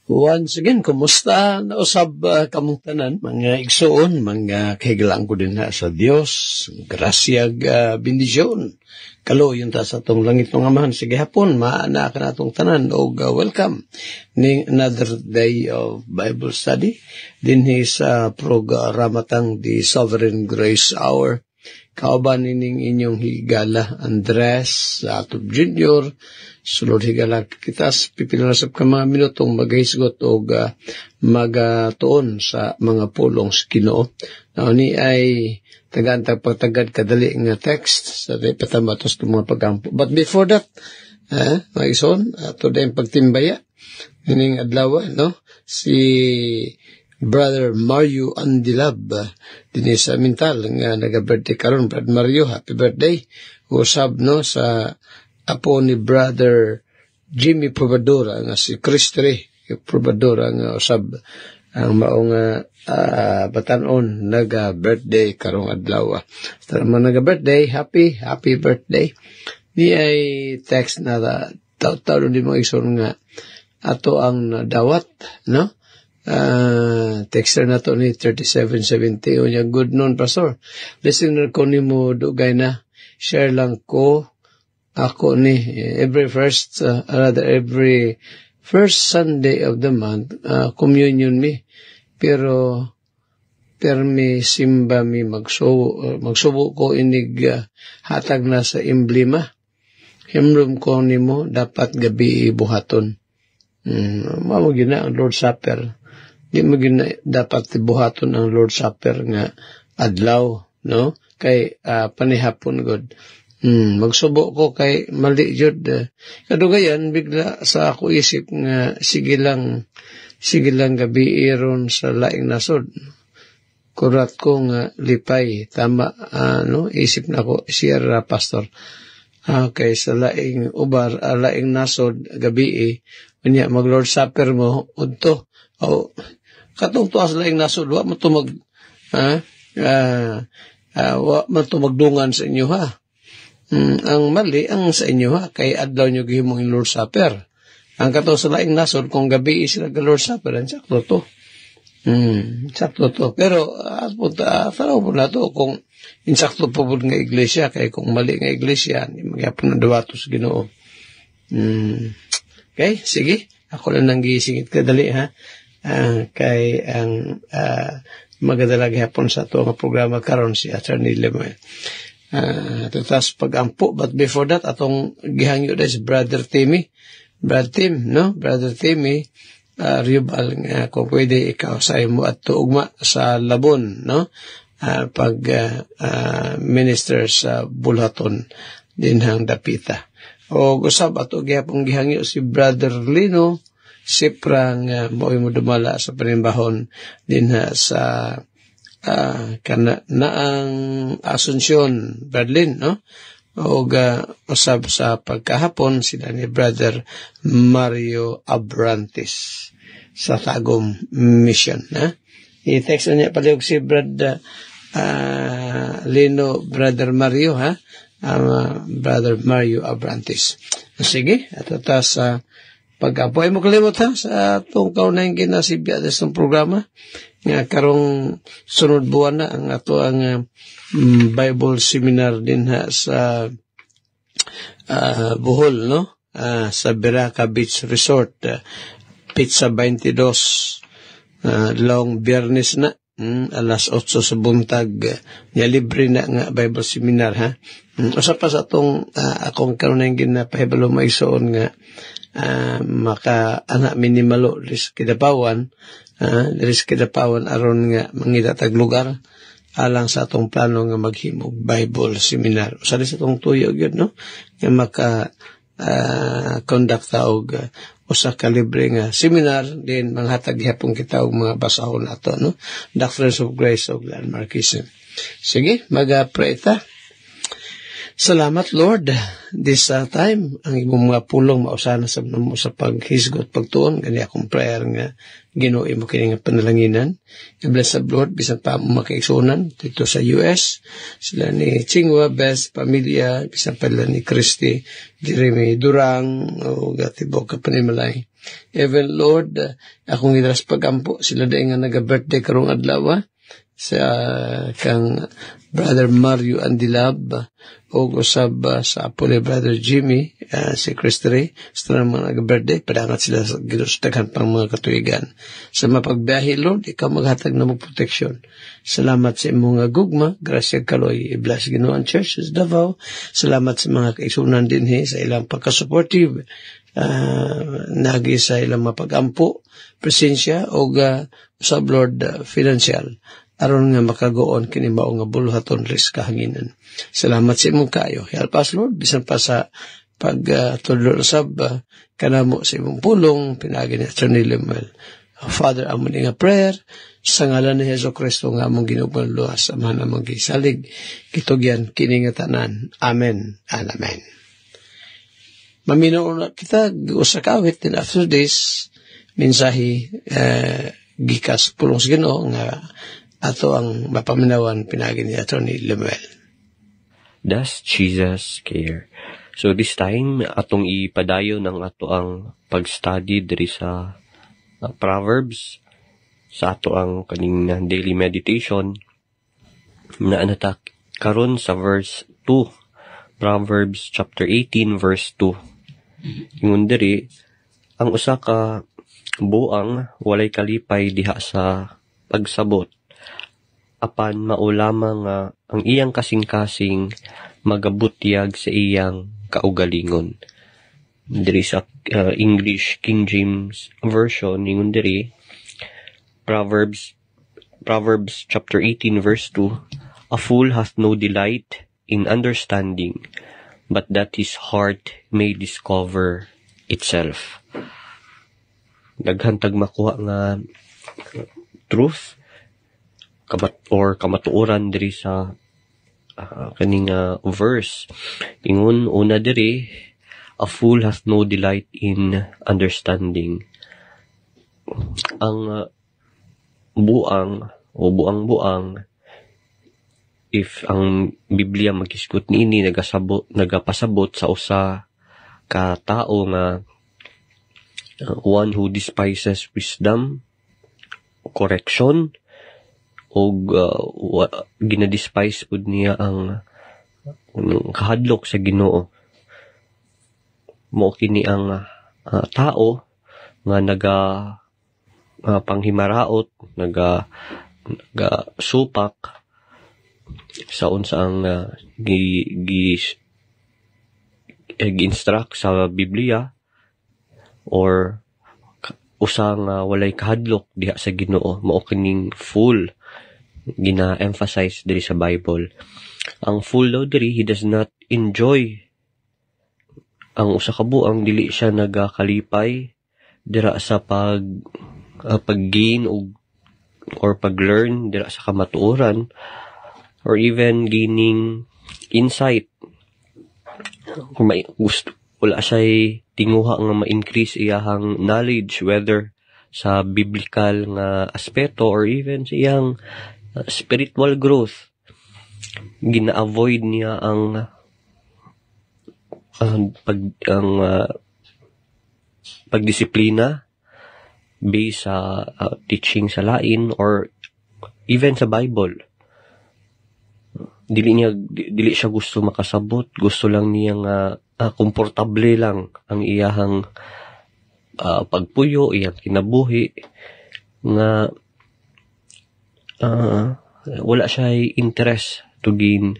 Once again, kumusta? Nausab kamong tanan, mga igsoon, mga kahigalaan ko din na sa Dios. Grasyag bendisyon. Kaloyon ta sa itong langit ng amahan. Sige hapon, maana ka na itong tanan. O welcome ning another day of Bible study. Dinhi sa programatang The Sovereign Grace Hour. Kauban nining inyong higala Andres Atub Jr. Sulod higala kita pipila na sa mga minutong maghisgot o magatuon sa mga pulong sa Ginoo. Now ni ay tagantag pagtagad kadali nga text sa patamatos ng mga pagampo. But before that, mga ison, today ang pagtimbaya nining adlaw, no? Si Brother Mario Andilab din sa Mintal nga naga-birthday karon. Brother Mario, happy birthday. Usab no sa apo ni Brother Jimmy Probadora nga si Christre Probadora nga usab ang maong batanon naga-birthday karong adlaw. Sa mga naga-birthday, happy birthday. Ni ay text na taw-taw din mo ison nga ato ang dawat, no? Texter na to ni 3770 o niya, good noon pastor, listener ko ni mo dugay na, share lang ko ako ni every first Sunday of the month communion mi pero mi simba mi magsubo ko inig hatag na sa emblema himrum ko nimo dapat gabi buhaton mao gina ang Lord Supper. Di mo dapat buhaton ang Lord Supper nga adlaw, no? Kay panihapon god. Magsubo ko kay mali jud. Kadugayan bigla sa ako isip nga sige lang gabi iron sa laing nasod. Kurat ko nga lipay tama no isip na ko Sierra pastor. Okay, sa laing ubar laing nasod gabi unya mag Lord Supper mo udto. Katong tuas laing nasod wa man to magdungan sa inyo ha. Ang mali ang sa inyo ha kay adlaw nyo gihimong Lord Supper. Ang katong sa laing nasod kung gabi sila ga Lord Supper ang sakto to. Sakto to. Pero tanaw po na to kung insakto po po nga iglesia kay kung mali nga iglesia ni magyapon na dawatos Ginoo. Okay, sige. Ako lang nang gisingit kadali ha. Kay ang magadalag hapon sa ito nga programa karon si Attorney Lemoy. Tutas pagampo, but before that, atong gihangyo na si Brother Timmy. Brother Tim, no? Brother Timmy, Riobal nga kung pwede ikaw sa imo at tuugma sa Labon, no? Minister sa Bulhaton, dinhang Dapita. O gusab ato gihapong gihangyo si Brother Lino, Siprang mo'y mo dumala sa panimbahon din sa naang Asunsyon, Berlin, no? O usab sa pagkahapon sila ni Brother Mario Abrantes sa Tagum Mission, ha? I-text niya pala si Brother Lino, Brother Mario, ha? Brother Mario Abrantes. Sige, at sa pag-apoy mo kalimot ha sa itong kaunahing ginasibya sa programa nga karong sunod buwan na ang ato ang Bible seminar din ha sa Bohol, no? Sa Biraca Beach Resort, Pizza 22, long biyernes na, alas 8 sa buntag, libre na nga Bible seminar ha. Usa pa sa itong akong kaunahing ginapahibalo maisoon nga maka anak minimalo riskidapawan aron nga mangidatag lugar alang sa atong plano nga maghimog Bible seminar. Usa sa atong tuyo gyud, no? Nga maka conduct og usa ka libre nga seminar din manghatag gihapon kita og mga basahon nato, no? Doctrines of Grace og Landmarkism. Sige, mag-pray ta. Salamat Lord, this time ang imong mga pulong mausana sa mo sa paghisgot pagtuon gani akong prayer nga Ginoo mo kini nga panalanginan. Blessed Lord, bisan pa mo makaigsunan dito sa US, sila ni Chingwa Best pamilya, bisan pa ni Christy Jeremy Durang o gatibok ka panimalay. Even Lord, akong idras pagampo sila dahil nga naga-birthday karong adlaw sa kang Brother Mario Andilab o usab sa Apole Brother Jimmy si Christy sa mga nag-birthday, padangat sila sa ginustaghan pang mga katuigan. Sa mapagbiyahe, Lord, ikaw maghatag na mo proteksyon. Salamat sa imong gugma, grasya kaloy, i-bless Ginoon Church sa Davao. Salamat sa mga kaisunan din sa ilang pagka-supportive, nagi sa ilang mapagampo, presensya o usab Lord financial. Aron nga makagoon kini mao nga buluhaton ris kahanginan. Salamat sa imong kayo. Help us Lord bisan pa sa pagtudlo sab kanamo sa imong pulong pinagi ni Attorney Lemuel. Father, amon nga prayer sa ngalan ni Jesucristo nga among ginugmang luwas amahan among gisalig kitugyan kini nga tanan. Amen and amen. Maminaw na kita usa ka awit din after this mensahe gikas pulong sa Ginoo nga ato ang mapaminawan pinagi ni Attorney Lemuel. Does Jesus care? So this time, atong ipadayo ng ato ang pag-study diri sa Proverbs, sa ato ang kaning daily meditation, na anatak karon sa verse 2, Proverbs chapter 18, verse 2. Ingon diri, ang usa ka buang walay kalipay diha sa pagsabot, apan maulama nga ang iyang kasing-kasing magabutyag sa iyang kaugalingon. Diri sa English King James Version, ingon diri, Proverbs chapter 18 verse 2, a fool hath no delight in understanding, but that his heart may discover itself. Naghantag makuha nga truth kamatuoran diri sa kaning verse. Ingon una diri, a fool hath no delight in understanding. Ang buang o buang-buang, if ang Biblia magisgot niini nagapasabot sa usa ka tao nga one who despises wisdom, correction, o ginadespise pud niya ang kahadlok sa Ginoo. Mao kini ang tao nga naga panghimaraot, naga supak sa unsang gi-instruct sa Biblia, or usang walay kahadlok diha sa Ginoo. Mao kining fool gina-emphasize diri sa Bible. Ang fool daw diri, he does not enjoy ang usa ka buang, dili siya nagakalipay dira sa pag-gain or pag-learn dira sa kamatuoran, or even gaining insight. Kung may gusto, wala siya tinguha nga ma-increase iyahang knowledge, whether sa biblical nga aspeto or even sa iyang spiritual growth. Gina-avoid niya ang pagdisiplina based sa teaching sa lain or even sa Bible. Dili siya gusto makasabot, gusto lang niya nga komportable lang ang iyahang pagpuyo, iyang kinabuhi, nga wala siya interest to gain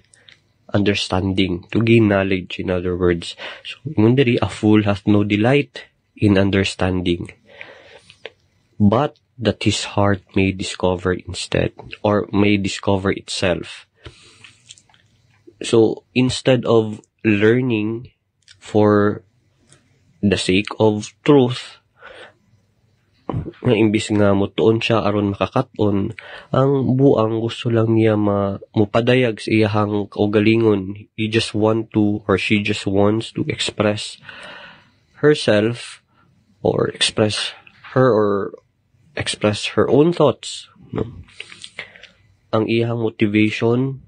understanding, to gain knowledge, in other words. So, ingon diri, a fool hath no delight in understanding, but that his heart may discover instead, or may discover itself. So, instead of learning for the sake of truth, nga imbis nga mutuon siya aron makakaton, ang buang gusto lang niya mupadayag sa iyahang kaugalingon. He just want to, or she just wants to express herself, or express her own thoughts, no? Ang iyahang motivation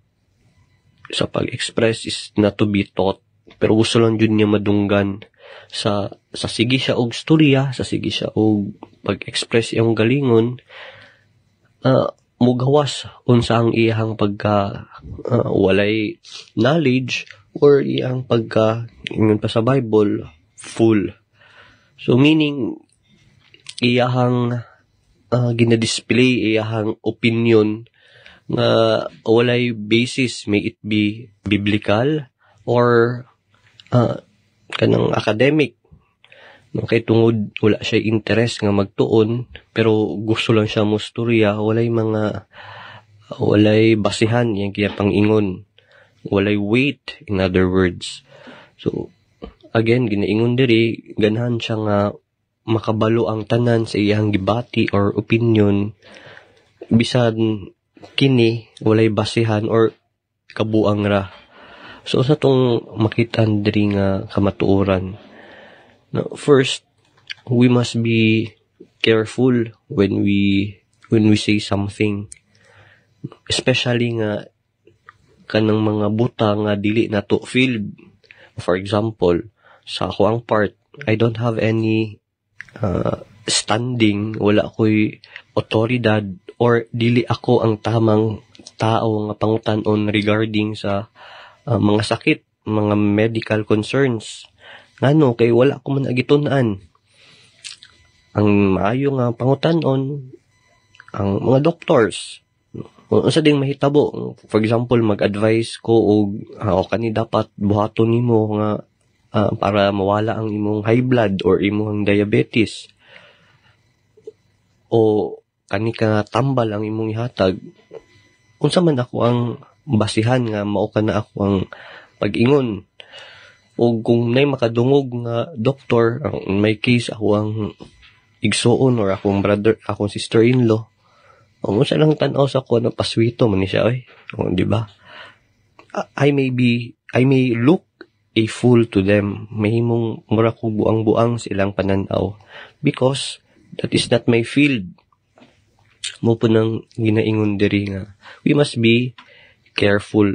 sa pag-express is not to be taught, pero gusto lang yun niya madunggan sa sige siya og storya, sa sige siya og pag-express iyang galingon, mugawas unsa ang iyang pagka walay knowledge or iyang pagka ingon pa sa Bible full. So meaning iyang ginadisplay iyang opinion nga walay basis, may it be biblical or kanang academic. No, kay tungod wala siya interest nga magtuon pero gusto lang siya mo storya, walay basihan yang kaya pangingon, walay weight, in other words. So again, ginaingon diri ganahan siya nga makabalo ang tanan sa iyang gibati or opinion, bisan kini walay basihan or kabuang ra. So sa tong makitaan diri nga kamatuoran, now, first we must be careful when we say something, especially nga kanang mga buta nga dili nato field. For example, sa ako ang part, I don't have any standing, wala ko'y otoridad or dili ako ang tamang tao nga pangutanon regarding sa mga sakit, mga medical concerns. Ngano kay wala ko man agitun-an. Ang maayo nga pangutanon ang mga doctors. Unsa ding mahitabo, for example, mag-advise ko og kani dapat buhaton nimo nga para mawala ang imong high blood or imong diabetes, o kani ka tambal ang imong ihatag. Unsa man ako ang basihan nga mao kana ako ang pag-ingon. O kung nay makadungog nga doktor, in my case ako ang igsuon or akong brother, akong sister-in-law, unsa lang tan-aw sa ko na paswito man ni siya, di ba? I may look a fool to them. Mahimong mura ko buang-buang silang pananaw because that is not my field. Mo po nang ginaingon diri nga we must be careful.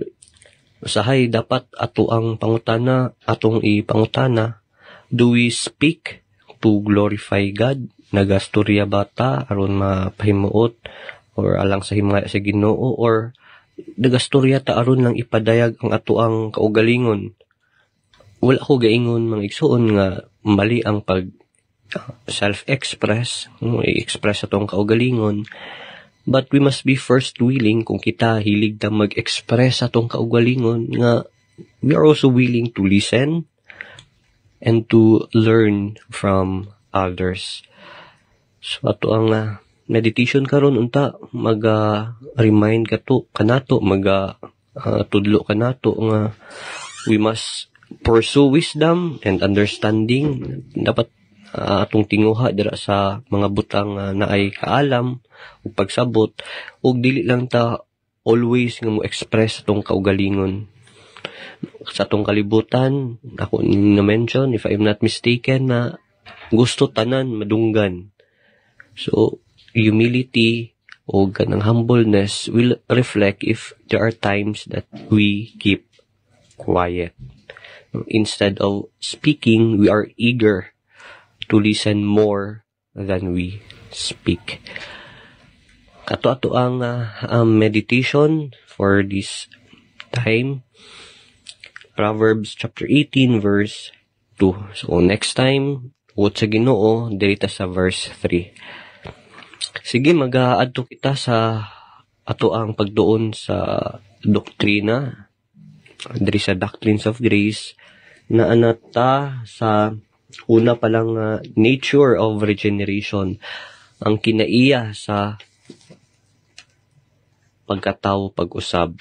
Usahay dapat ato ang pangutana, atong ipangutana, do we speak to glorify God? Nagastorya bata aron mapahimuot or alang sa himaya sa Ginoo, or nagastorya ta aron lang ipadayag ang ato ang kaugalingon? Wala ko gaingon mga igsuon nga mali ang pag self-express, i-express atong kaugalingon. But we must be first willing, kung kita hilig na mag-express atong kaugalingon, nga we are also willing to listen and to learn from others. So ato ang meditation karon unta mag-remind kanato tudlo kanato nga we must pursue wisdom and understanding. Dapat atong tinguha dira sa mga butang na ay kaalam ug pagsabot, ug dili lang ta always nga mo express atong kaugalingon sa atong kalibutan. Ako na-mention, if I'm not mistaken, na gusto tanan madunggan. So humility o ganang humbleness will reflect if there are times that we keep quiet. Instead of speaking, we are eager to listen more than we speak. Kato-ato ang meditation for this time. Proverbs chapter 18 verse 2. So next time, uot sa Ginoo, dirita sa verse 3. Sige, mag-aadto kita sa ato ang pagduon sa doktrina, diri sa Doctrines of Grace, na anata sa una pa lang nature of regeneration, ang kinaiya sa pagkatao pag-usab.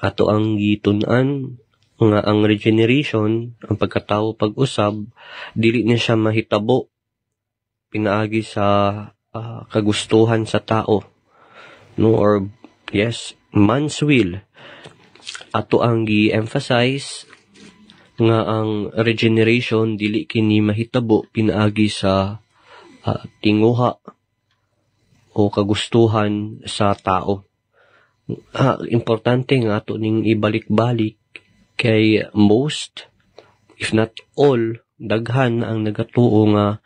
Ato ang gitun-an nga ang regeneration, ang pagkatao pag-usab, dili niya siya mahitabo pinaagi sa kagustuhan sa tao, no, or yes, man's will. Ato ang gi-emphasize nga ang regeneration dili kini mahitabo pinaagi sa tinguha o kagustuhan sa tao. Importante nga ato ning ibalik-balik kay most if not all, daghan ang nagatuo nga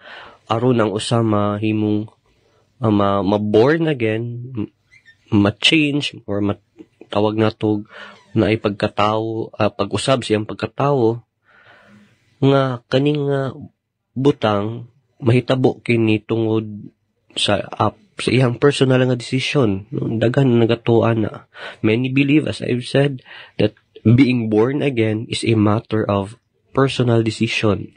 aron ang usa mahimong ma-born again, ma-change, or tawag natog na ay pagkatao, pag-usab siyang pagkatao, nga kaning butang mahitabo kini tungod sa iyang personal nga decision. Daghan nagatuan na. Many believe, as I've said, that being born again is a matter of personal decision.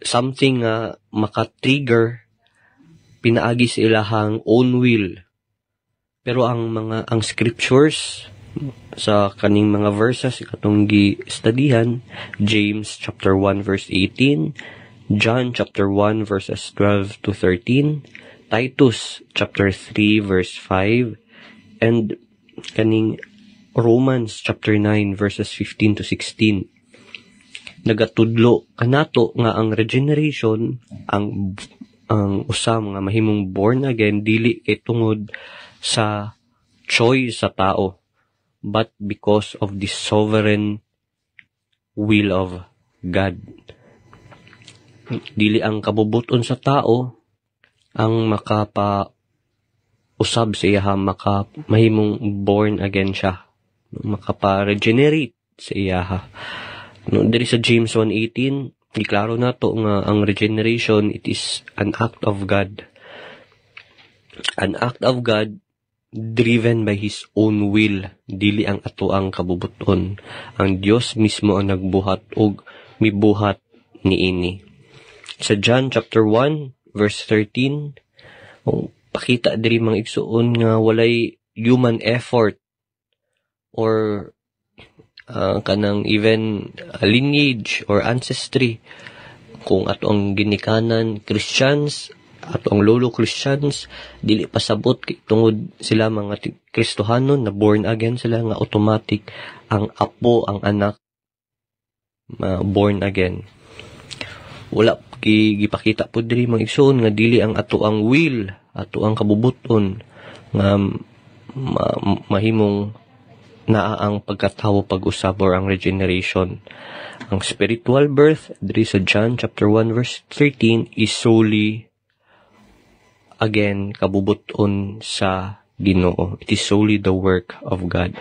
Something maka-trigger pinaagi sa ilahang own will. Pero ang scriptures sa kaning mga verses katong gi-studyhan, James chapter 1 verse 18, John chapter 1 verses 12 to 13, Titus chapter 3 verse 5, and kaning Romans chapter 9 verses 15 to 16. Nagatudlo kanato nga ang regeneration, ang usam nga mahimong born again, dili kay tungod sa choice sa tao, but because of the sovereign will of God. Dili ang kabubuton sa tao ang makapa-usab sa iya, mahimong born again siya, makapa-regenerate sa iya. Diri sa James 1:18, iklaro na to nga ang regeneration, it is an act of God. An act of God driven by His own will, dili ang ato ang kabubuton. Ang Dios mismo ang nagbuhat og mibuhat niini. Sa John chapter 1 verse 13, pakita diri mga igsuon nga walay human effort or kanang even lineage or ancestry. Kung ato ang ginikanan Christians, ato ang lolo Christians, dili pasabot tungod sila mga Kristohanon na born again sila, nga automatic ang apo, ang anak born again. Wala gipakita po diri mga igsoon nga dili ang ato ang will, ato ang kabubuton nga mahimong naa ang pagkatawo, pag-usab, or ang regeneration. Ang spiritual birth diri sa John chapter 1 verse 13 is solely again kabubuton sa Ginoo. It is solely the work of God.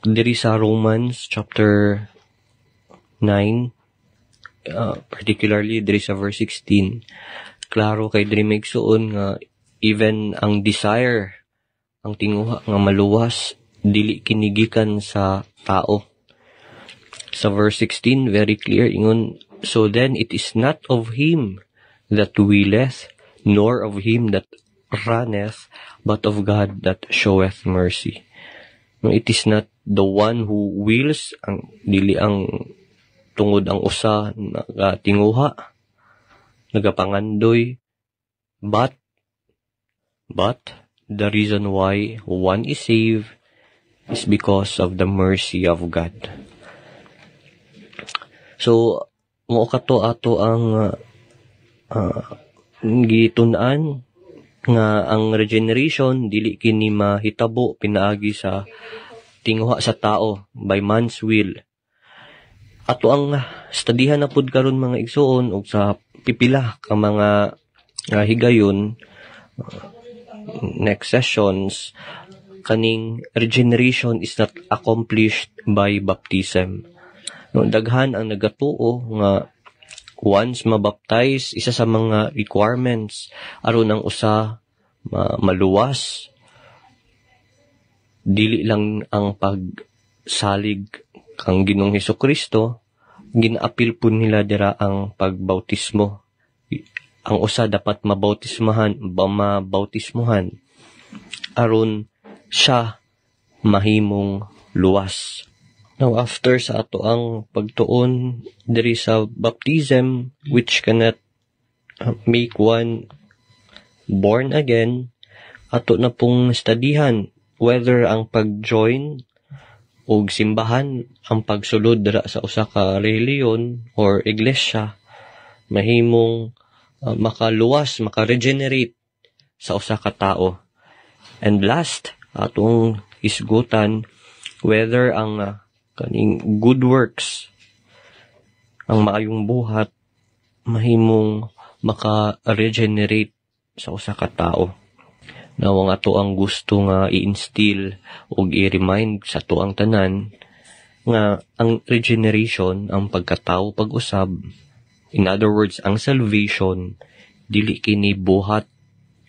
Diri sa Romans chapter 9, particularly diri sa verse 16, klaro kay diri maigsuon nga even ang desire, ang tinguha nga maluwas, dili kinigikan sa tao. Sa verse 16, very clear, ingon, so then it is not of him that willeth, nor of him that runneth, but of God that showeth mercy. No, it is not the one who wills, dili ang tungod ang usa nagatinguha, nagapangandoy, but the reason why one is saved is because of the mercy of God. So, mo kato ato ang gitun-an nga ang regeneration dili kini mahitabo pinaagi sa tinguha sa tao by man's will. Ato ang studihan na pud karon mga igsoon og sa pipila ka mga higayon, next sessions, kaning regeneration is not accomplished by baptism. No, daghan ang nagatuo nga once mabaptize, isa sa mga requirements aron ang usa maluwas, dili lang ang pagsalig kang Ginoong Hesukristo, ginaapil po nila dira ang pagbautismo. Ang usa dapat mabautismuhan aron siya mahimong luwas. Now, after sa ato ang pagtuon diri sa baptism, which cannot make one born again, ato na pong studihan whether ang pag-join o simbahan, ang pagsulod dira sa usa ka reliyon or iglesia, mahimong makaluwas, makaregenerate sa usa ka tao. And last, atong isgutan whether ang kaning good works ang maayong buhat mahimong maka-regenerate sa usa ka tawo. Nawang ato ang gusto nga i-instill o i-remind sa ato ang tanan nga ang regeneration, ang pagkatao pag-usab, in other words, ang salvation, dili kini buhat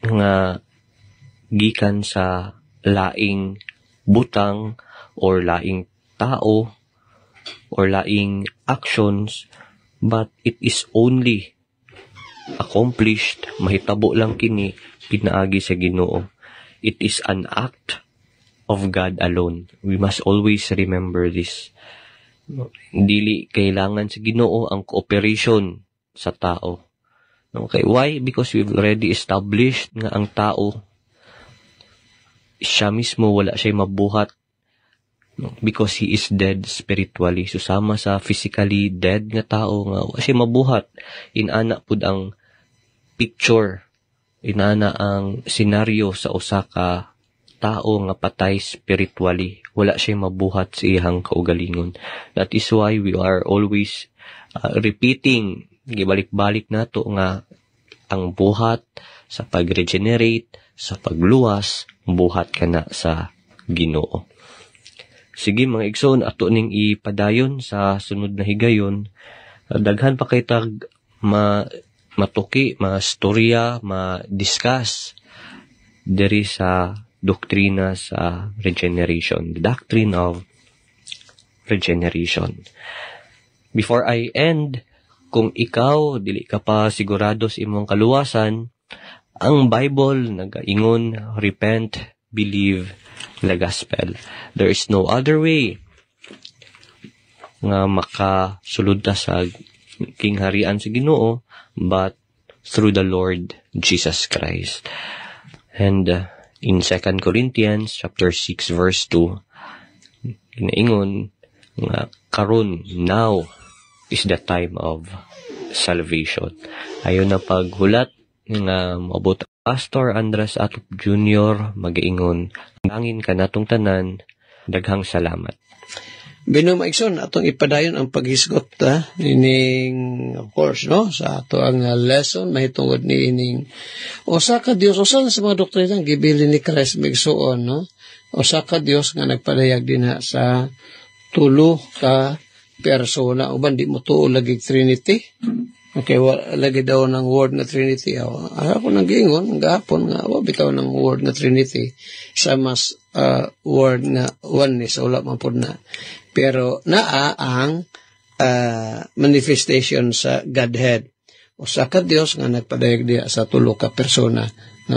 nga gikan sa laing butang or laing tao or laing actions, but it is only accomplished, mahitabo lang kini pinaagi sa Ginoo. It is an act of God alone. We must always remember this. Dili kailangan sa Ginoo ang cooperation sa tao. Okay, why? Because we've already established nga ang tao, siya mismo wala siya mabuhat because he is dead spiritually. Susama sa physically dead nga tao nga wala siya mabuhat. Inana pud ang picture, inana ang senaryo sa usa ka tao nga patay spiritually. Wala siya mabuhat sa iyang kaugalingon. That is why we are always repeating, gibalik-balik nato nga ang buhat sa pag-regenerate, sa pagluwas, buhat ka na sa Ginoo. Sige mga igsoon, ato ning ipadayon sa sunod na higayon. Daghan pa kay tag matuki, ma-storya, ma-discuss diri sa doktrina sa regeneration, the doctrine of regeneration. Before I end, kung ikaw dili ka pa sigurado sa imong kaluwasan, ang Bible nagaingon, repent, believe the gospel. There is no other way nga makasulod ta sa kingharian sa Ginoo but through the Lord Jesus Christ. And in 2 Corinthians chapter 6 verse 2, ginaingon nga karon, now is the time of salvation. Ayon na paghulat nga moabot Pastor Andres Atop Jr. magaingon, nangin ka natong tanan, daghang salamat. Binumaigson, atong ipadayon ang paghisgot ining, of course, no, sa ato ang lesson, mahitungod ni ining usa ka Dios, usa sa mga doktrina gibilin ni Christ migsuon, no, usa ka Dios nga nagpadayag din sa tulo ka persona, uban di mo tuo lagi Trinity. Okay, lagi daw ng word na Trinity. Ako nang giingon, gahapon nga, bitaw ng word na Trinity. Sa mas word na oneness, wala man po na. Pero naa ang manifestation sa Godhead. Usa ka Dios nga nagpadayag diya sa tulo ka persona.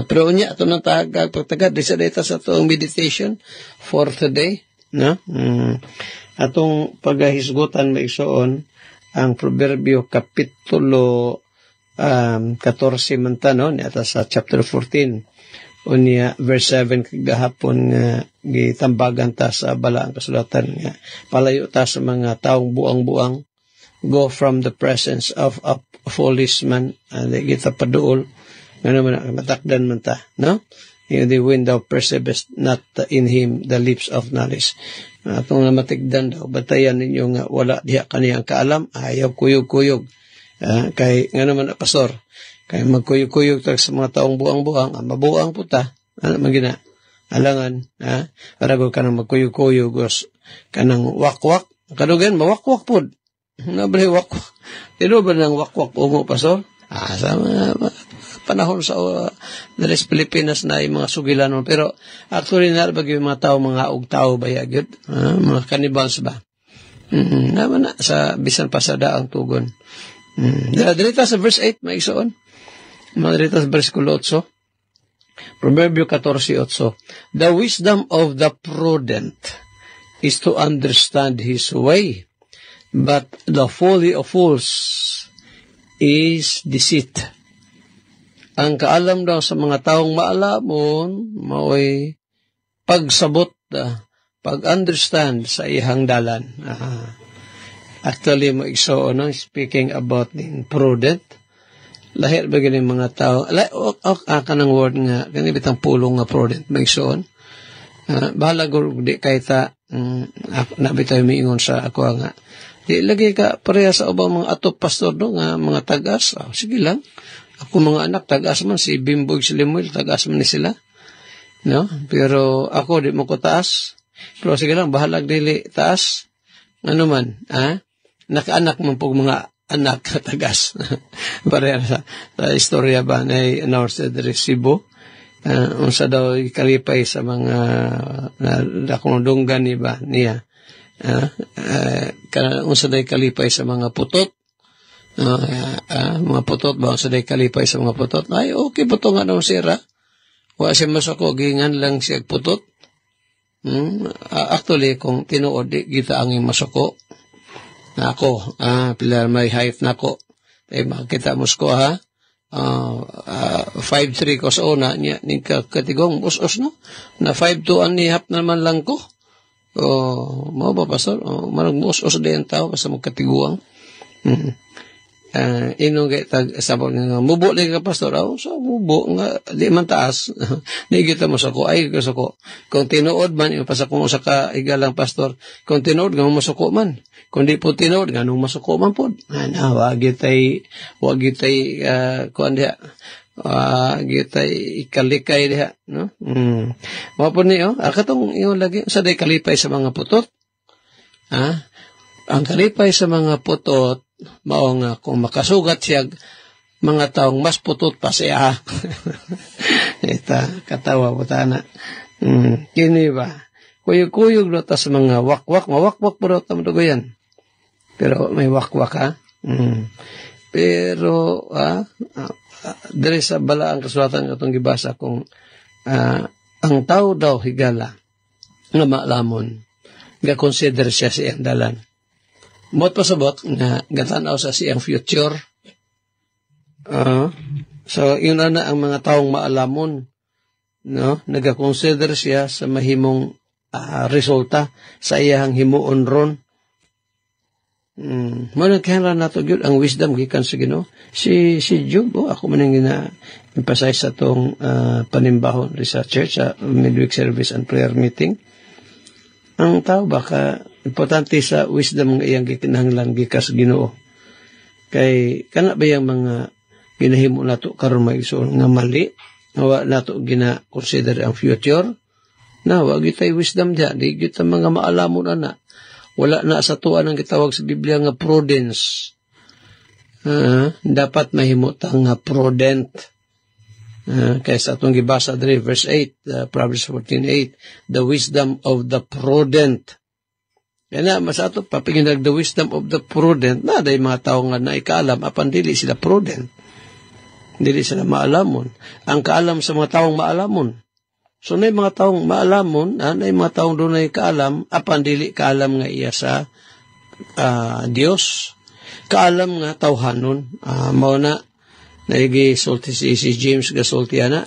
Pero unya, ito nang pagtagad, sa data sa itong meditation for today. No? Atong paghisgutan maigsoon, ang Proverbio Kapitulo 14 man no, niya sa chapter 14. Unya, verse 7, kagahapon nga gitambagan ta sa balaang kasulatan nga palayo ta sa mga taong buang-buang, go from the presence of a foolish man, kita paduol, ano man, matakdan man ta, no? The wind thou perceivest not in him the lips of knowledge. Atong namatigdan daw, batayan ninyo nga wala diha kaniyang kaalam, ayaw kuyog-kuyog. Kay nga naman na pastor, kay magkuyog-kuyog sa mga taong buang-buang, mabuang po ta, magina, alangan, paragol ka nang magkuyog-kuyog, kanang wakwak, kadugan, mawakwak po. Nabali wakwak. Tino ba nang wakwak ungo, pastor? Sa mga panahon sa Dalis Pilipinas na yung mga sugilanon. Pero actually na bagay yung mga tao, mga ug-tao ba yagid? Mga cannibals ba? Naman na, sa bisan pa sa daang tugon. Dirita sa verse 8, may isoon. Dirita sa versikulo 8. Proverbio 14:8. The wisdom of the prudent is to understand his way, but the folly of fools is deceit. Ang kaalam daw sa mga taong maalamon, mao'y pagsabot, pag-understand sa ihang dalan. Actually, mo speaking about the prudent, lahir ba ganing mga tao, kanang word nga, kanibitang pulong nga prudent, magsoon. Bahala di kay ta, nabitaw miingon sa ako nga, Di lagi ka pareha sa ubang mga atop pastor no, nga mga tagas. Sige lang. Ako mga anak, tagas man. Si Bimbog, si Limuel, tagas man ni sila. No? Pero ako, di mo ko taas. Pero sige lang, bahalag dili taas. Ano man, nakaanak man po mga anak na tagas. Pareha sa istorya ba na announce sa Cebu. Unsa daw ikalipay sa mga dakong dunggan ni ba niya. Unsa daw ikalipay sa mga putot. Mga putot ba? Unsa daw ikalipay sa mga putot. Ay, okay, puto nga daw sira. Wa siya masako, gingan lang siya putot. Actually, kung tinuod, kita ang masako. Ako, pila may height na ko. Ay, makita mo ko, 5'3" ko sa una, niya, katigong, us-us, no? Na 5'2" ang nihap naman lang ko. Mo ba, pastor? Marag mo us-us din ang tao, basta magkatiguang. Inong tag sabon nga mubo lagi ka pastor so mubo nga di man taas di kita mo sako ay ko kung tinuod man yung pasakong usa ka igalang pastor kung tinuod nga masuko man kung di po tinuod nga nung masuko man pod wag gitay kuan diha gitay ikalikay diha no mo po niyo katong iyo lagi sa day kalipay sa mga putot ang kalipay sa mga putot mao nga kung makasugat siya mga taong mas putot pa siya. Ita katawa po tana. Kini ba? Kuyog-kuyog na ta sa mga wakwak. Mawakwak po daw tamadugo yan. Pero may wakwak ha. Pero diri sa bala ang kasulatan itong gibasa kung ang tao daw higala nga maalamon nga consider siya siyang dalan. Mot pasabot nga gatanaw sa siyang future. So yun na ang mga taong maalamon, no? Nagakonsider siya sa mahimong resulta sa iyang himuon ron. Managkahara nato gyud ang wisdom gikan sa Ginoo. Si Job, ako man ang gina-emphasize sa tong panimbahon sa church sa midweek service and prayer meeting. Ang tao baka importante sa wisdom ng iyang gikinahanglan gikas Ginoo. Kay kana ba yang mga ginahimo nato karon maigsoon nga mali, nga nato gina-consider ang future, na wa gitay wisdom diha, di gyud mga maalamon ana. Wala na sa tuwa ang gitawag sa Biblia nga prudence. Dapat mahimo ta nga prudent. Kaya sa atong gibasa diri verse 8, Proverbs 14:8, the wisdom of the prudent. Kaya na masato papinginag the wisdom of the prudent na day mga tao nga naikaalam apan dili sila prudent. Dili sila maalamon. Ang kaalam sa mga taong maalamon. So na mga taong maalamon, na mga taong dunay kaalam apan dili kaalam nga iya sa Dios. Kaalam nga tawhanon. Mao na naigi sulti si James gasultiana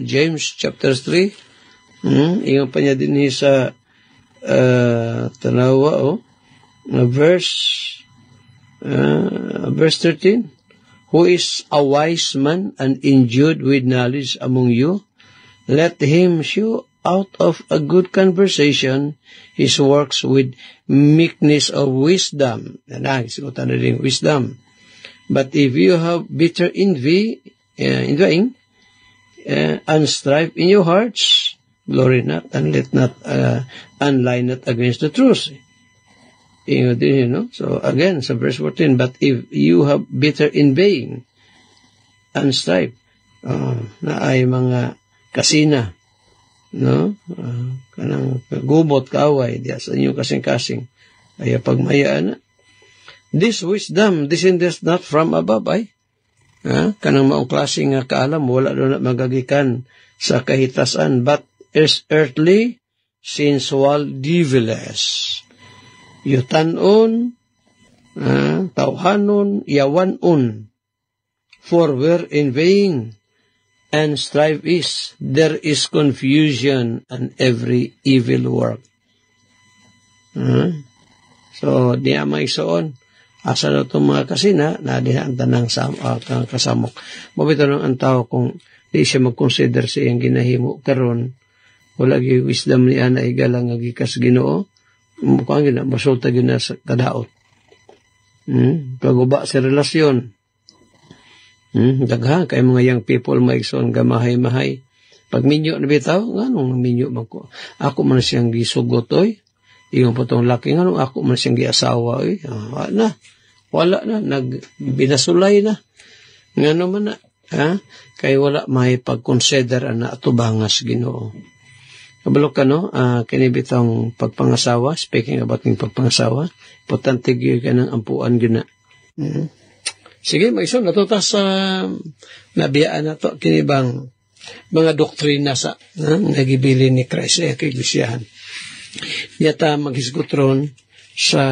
James chapter 3 ingon pa niya din sa tanawa verse 13, who is a wise man and endued with knowledge among you, let him shew out of a good conversation his works with meekness of wisdom. Sigutan na rin wisdom. But if you have bitter envying, and strife in your hearts, glory not, and let not, unlie not against the truth. So again, sa verse 14, but if you have bitter envying and strife, na ay mga kasina, no? Kanang gubot, kaaway, diya sa inyong kasing-kasing, ay pagmayaan na. This wisdom descendeth not from above, ay. Kanang maong klaseng nga kaalam, wala doon na magagikan sa kahitasan, but is earthly, sensual, devilish. Yutanon, tawhanon, yawanon. For where envying and strife is, there is confusion and every evil work. So, di amay soon. Asa na itong mga kasina, na dihaan tanang kasamok. Mabito lang ang tao kung di siya mag-consider sa iyang ginahimo karon, wala yung wisdom niya na igalang agikas Ginoo, Mukha gina, masulta gina sa kadaot. Kaguba sa relasyon. Daghan, kay mga young people, maigsoon, gamahay-mahay. Pag minyo na bitaw, nganong minyo man ko? Ako man siyang gisugot, oy. Iyon po itong laki, nganong ako man siyang giasawa, oy. Wala na, nagbinasulay na. Ngano man na, kay wala may pag-consider na atubangas Ginoo. Kabalo ka, no? Kinibitang pagpangasawa, speaking about ng pagpangasawa, importante gyud ka ng ampuan gina. Sige, maison, natuta sa nabiyaan na to, kinibang mga doktrina sa nagibili ni Christ kay Iglesiyahan. Yata maghisgutron sa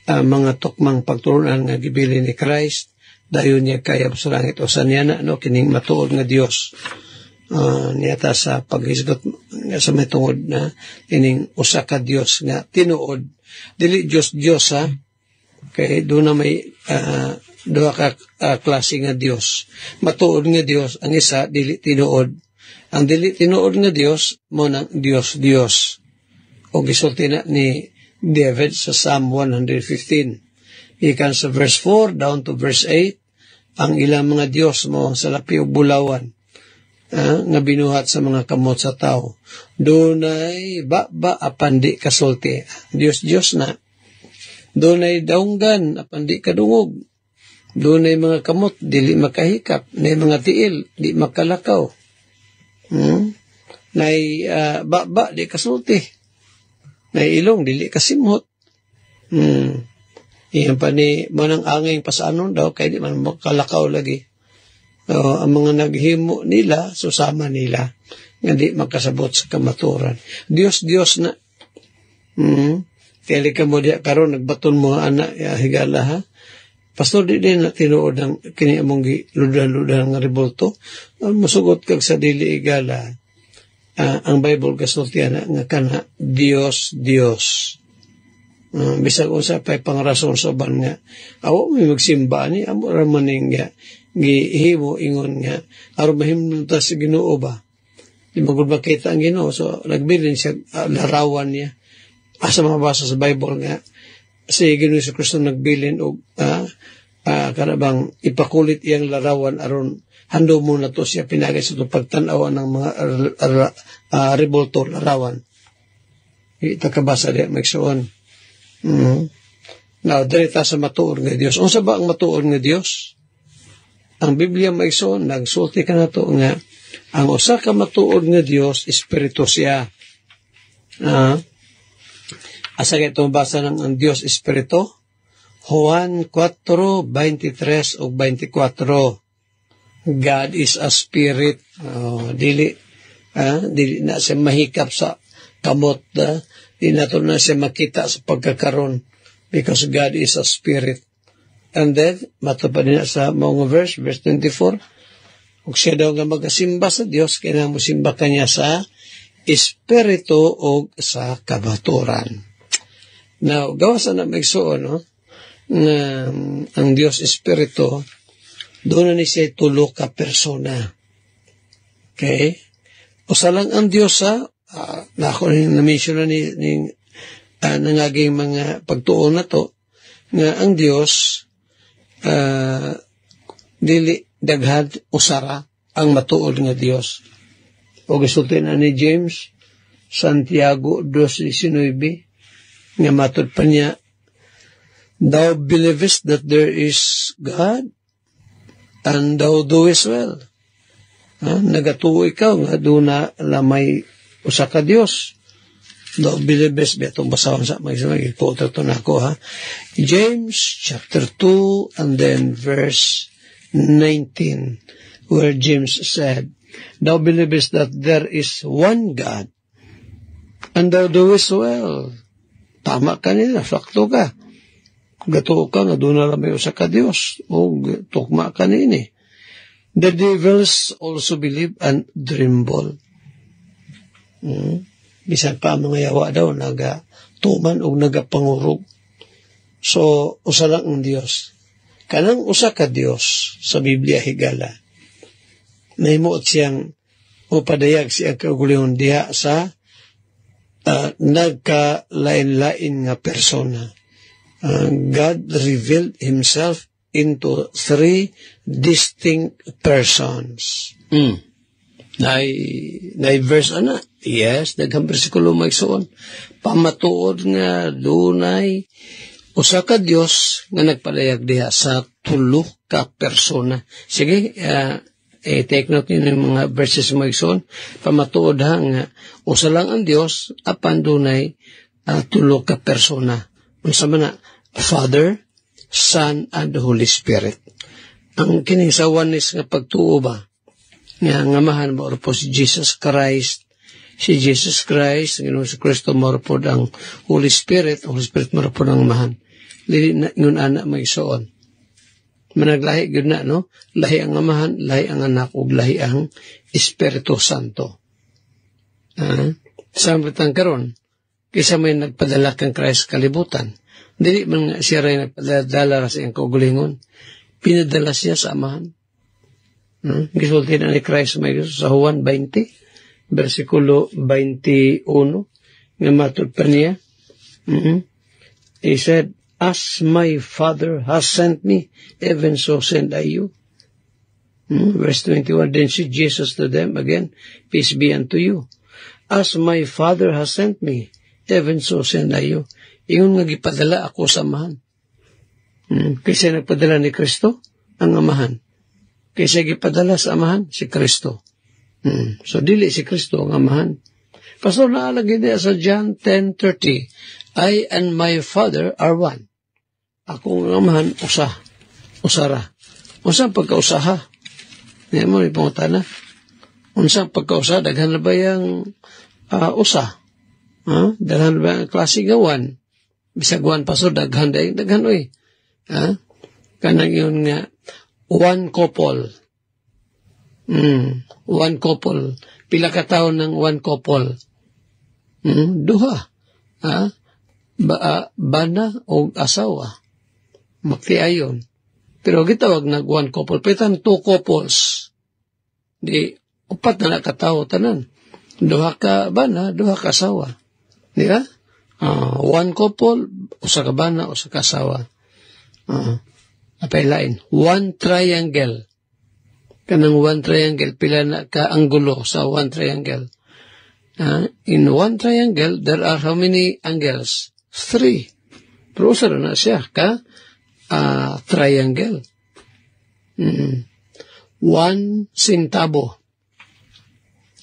mga tukmang pagturunan nga gibili ni Christ, dayon niya kayab sa langit o sa niya na, no, kining matuod nga Dios. Niyata sa paghisgot sa may tungod na kining usa ka Dios nga tinuod, dili Dios ha, kay doon na may duha ka klase nga Dios. Matuod nga Dios, ang isa dili tinuod. Ang dili tinuod nga Dios mo nang Dios. O gisulti na ni David sa Psalm 115. Ikan sa verse 4 down to verse 8, ang ilang mga Dios mo sa lapi ug bulawan, nga binuhat sa mga kamot sa tao. Dunay ba apan di kasulti. Dios na. Dunay daunggan apan di kadungog. Dunay mga kamot dili makahikap. Nay mga tiil di makalakaw. Nay ba di kasulti. Nay ilong dili kasimhot. Iyan pa ni manang anging pasanon daw kay di man makalakaw lagi. Ang mga naghimo nila, susama nila, nga di makasabot sa kamaturan. Dios na. Tili ka mo diya karon nagbaton mo anak, higala ha. Pastor, di din na tinuod ang kini among ludan-ludan nga rebolto. Musugot kag sa dili igala. Ang Bible kasultian nga kana Dios. Bisag unsa pay pangrason sa ban nga awo may magsimba ni amo ra maning nga gihimo ingon nga aron mahimnon ta sa Ginoo ba. Di magud makita ang Ginoo, so nagbilin siya larawan niya. Asa mabasa sa Bible nga si Ginoo sa Kristo nagbilin og kanabang ipakulit iyang larawan aron hando mo na to siya pinagay sa pagtan-aw ng mga rebolto larawan. Ita kabasa di magsuon. Now, direta sa matuod nga Dios. Unsa ba ang matuod nga Dios? Ang Biblia maigsoon, nagsulti ka na to nga ang usa ka matuod nga Dios, Espiritu siya. Asa ka itong basa ng ang Dios Espiritu? Juan 4:23 o 24. God is a spirit. Dili na siya mahikap sa kamot. Di na to na siya makita sa pagkakaroon because God is a spirit. And then, matupad na sa mga verse 24, kung siya daw nga magasimba sa Dios, kaya mo simba kanya sa espiritu o sa kabaturan. Now, gawasan na magsuon, no? Ang Dios espiritu, doon na ni siya tulo ka persona. Okay? Usa lang ang Dios na ako na-mention na ni nangaging mga pagtuon na to, nga ang Dios dili daghan usara ang matuod nga Dios. O gisulti na ni James, Santiago 2:19, nga matud pa niya, thou believest that there is God, and thou doest well. Nagatuo ikaw nga doon na lamay usa ka Dios. Thou believest, betong basahan sa mag-ikuot ito na ako, ha? James chapter 2 and then verse 19, where James said, thou believest that there is one God, and thou doest well. Tama ka nila, sakto ka. Gatuo ka nga doon na lamay usa ka Dios, o tukma ka nini. The devils also believe and tremble. Bisan pa mga yawa daw, nagatuman o nagapangurog. So, usa lang ang Dios. Kanang usa ka Dios sa Biblia higala, nahimuot siyang upadayag siyang kaugulihon diha sa nagkalain-lain nga persona. God revealed Himself into three distinct persons. Nay verse ana? Yes, daghang bersikulo magsuon. Pamatuod nga dunay usa ka Dios nga nagpadayag diha sa tulo ka persona. Sige, take note niyo ng mga verses magsuon. Pamatuod nga usa lang ang Dios apan dunay tulo ka persona. Unsa man na? Father, Son, and the Holy Spirit. Ang kining sa oneness nga pagtuo ba? Nga ngamahan mo po si Jesus Christ. Si Jesus Christ, ang Ginoong si Kristo mo po ang Holy Spirit. Holy Spirit mo po ang ngamahan. Dili na ngun anak may soon. Managlahi gyud na, no? Lahi ang ngamahan, lahi ang anak, ug lahi ang Espiritu Santo. Sambutan karon, kaysa may nagpadala kang Christ kalibutan. Dili man siya rin nagpadala sa iyang kaugalingon. Pinadala siya sa amahan. Gisulti na ni Christ may sa Juan 20, versikulo 21, nga matod pa niya. He said, as my Father has sent me, even so send I you. Verse 21, then said Jesus to them again, peace be unto you. As my Father has sent me, even so send I you. Iyon nga gipadala ako sa amahan. Kasi nagpadala ni Kristo, ang amahan. Kasi gipadala sa amahan, si Kristo. So, dili si Kristo ang amahan. Pastor, naalagay niya sa John 10:30, I and my Father are one. Ako ang amahan, usara. Unsang pagkausaha? Hindi mo rin pangutana. Unsang pagkausaha, daghan na ba yung usa? Daghan na ba yung klase gawan? Bisag one pastor, daghan oy. Kanang yun nga, one couple. One couple. Pila ka taon ng one couple? Duha. Bana o asawa. Magtiayon. Pero gitawag nag one couple. Pitan two couples. Di, upat na nakatawo tanan. Duha ka bana, duha ka asawa. Di ba? One couple, usa ka bana, usa ka asawa. Apay lain. One triangle. Kanang one triangle, pila na ka anggulo sa one triangle. In one triangle, there are how many angles? 3. Pero usa na siya ka triangle. One centavo.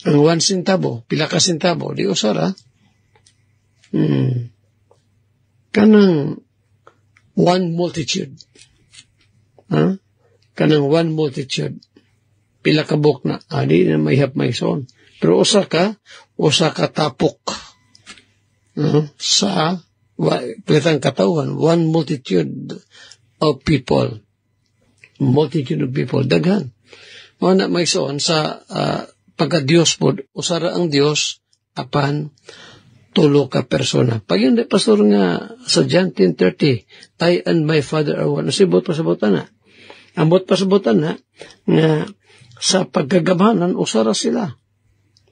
Ang one centavo, pila ka centavo, di usara. Kanang one multitude. Kanang one multitude. Pila ka buk na. Di na may hap may son. Pero usa ka tapok. Sa pilitang katawan. One multitude of people. Multitude of people. Daghan. Mga na may son sa pagka-Diyos po. Usara ang Diyos apan tulo ka persona. Pag yun, pastor nga sa John 10:30, I and my Father are one. Sibot pasabutan na. Ambot pasabutan na nga sa pagkagamahanan, usara sila.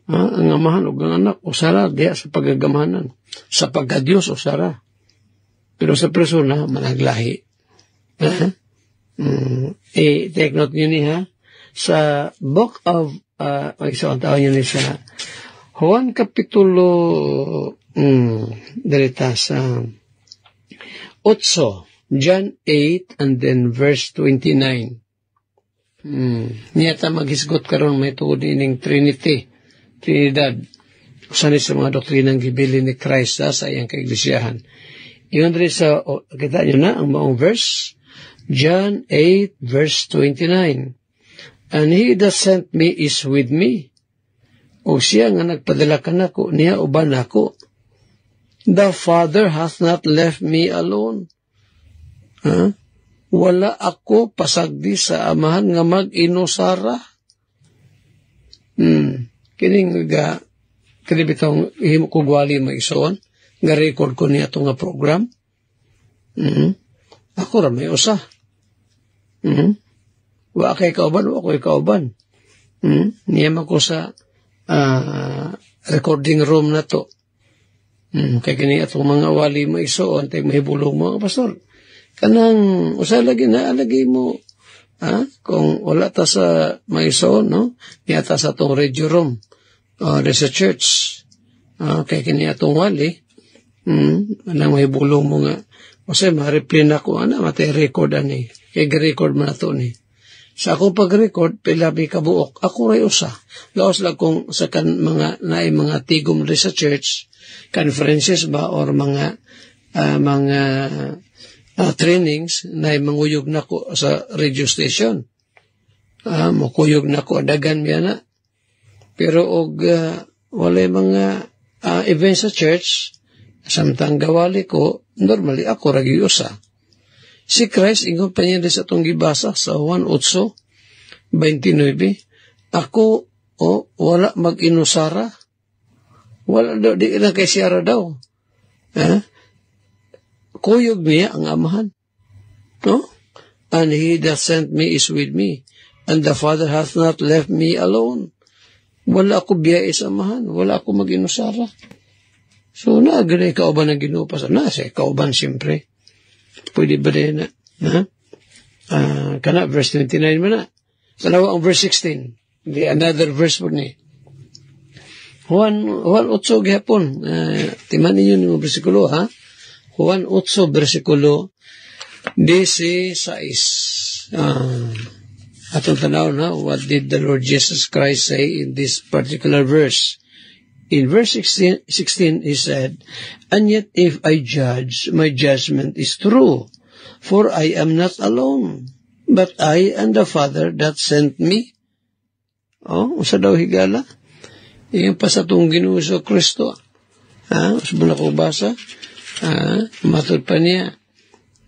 Ang amahan o ang anak, usara diya sa pagkagamahanan. Sa pagka-Diyos, usara. Pero sa persona, managlahi. Take note nyo niya, sa book of, ang tawag nyo niya sa Juan Kapitulo, dalita sa 8, John 8, and then verse 29. Niyata maghisgot karon may tuod ining Trinidad. Usan sa mga doktrinang gibili ni Christ sa iyang kaiglesiyahan. Iyon rin sa, kita nyo na, ang maong verse, John 8, verse 29. And he that sent me is with me. O siya nga nagpadala ka nako, niya uban ako. The Father hath not left me alone. Wala ako pasagdi sa amahan nga mag-inusara. Kining nga, kanibitang ihimo ko gwali maisoon, nga record ko niya ito nga program. Ako ra may usa. Wa kay kauban, wa ko'y kauban. Niyama ko sa recording room na to. Kaya kini atong mga wali mo isuon, tayo mahibulong mo, pastor. Kanang, usalagi na, alagi mo, kung wala ta sa maisuon, no? Niyata sa atong radio room, sa church. Kaya kini atong wali, anang mahibulong mo nga. Kasi ma-replay na ko, matay record ani. Kaya record man na to ni. Sa akong pag-record, pilabi kabuok, ako ray usa. Laos lang kung sa mga tigom rin sa church, conferences ba, or mga trainings na manguyog na ko sa radio station. Makuyog na ko, dagan miya na. Pero wala mga events sa church, samtang gawali ko, normally ako ragi usa. Si Christ, ingon pa niya sa itong gibasa sa Juan 8:29, ako, wala mag-inusara. Wala daw, di na kay siyara daw. Kuyog niya ang amahan. No? And he that sent me is with me. And the Father hath not left me alone. Wala ako biyay sa amahan. Wala ako mag-inusara. So, naagay kauban na ginupas. Nasa kauban siyempre. Pwede ba rin na? Kana, verse 29 mo na. Salawa ang verse 16. Another verse po ni. Juan 8 gihapon. Timan ninyo ni mo versikulo, ha? Juan 8, versikulo 16. Atong tanaw na, what did the Lord Jesus Christ say in this particular verse? In verse 16, he said, and yet if I judge, my judgment is true, for I am not alone, but I and the Father that sent me. Usa daw higala? Iyan pa sa itong Ginoo Kristo. Usbo na ko basa. Matod pa niya.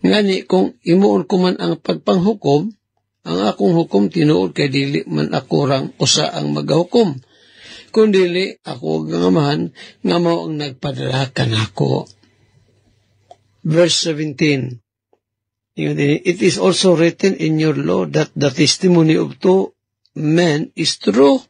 Ngani, kung imuon ko man ang pagpanghukom, ang akong hukom tinuod kay dili man ako rang usa ang magahukom. Kundili ako ang amahan nga mao ang nagpadala kanako. Verse 17. It is also written in your law that the testimony of two men is true.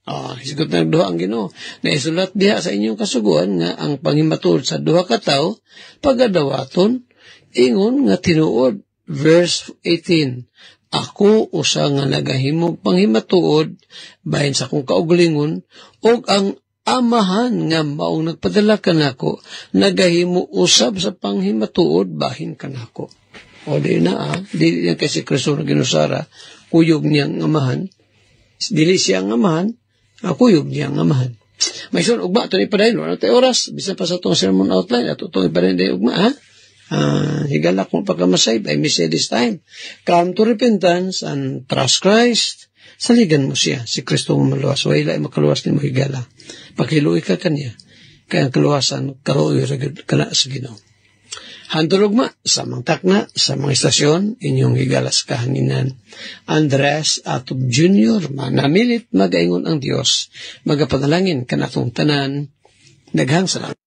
Hisigot na duha ang Ginoo. Naisulat diha sa inyong kasuguan nga ang panghimatud sa duha ka tawo pagadawaton ingon nga tinuod. Verse 18. Ako usa nga nagahimog panghimatuod bahin sa kong kaugalingon og ang amahan nga maong nagpadala kanako nagahimo usab sa panghimatuod bahin kanako. O di na di yan kasi Kristo na ginusara, kuyog niyang amahan. Dili siya ang amahan, kuyog niyang amahan. May son, ugma, ito ni padayon, wala tayo oras, bisa pa sa itong sermon outline, at itong iparin tayo ugma, higalak mo pagkamasayb, I may say this time, come to repentance and trust Christ, saligan mo siya, si Kristo mo maluwas, wala ay makaluwas ni mo higala, pakiluwi ka kanya, kaya ang kaluwasan, kaluwi ka na sa Ginoo. Hantulog ma, sa mga takna, sa mga istasyon, inyong higalas kahanginan. Andres Atob Jr., manamilit magaingon ang Diyos, magapanalangin kanatong tanan, daghang salamat.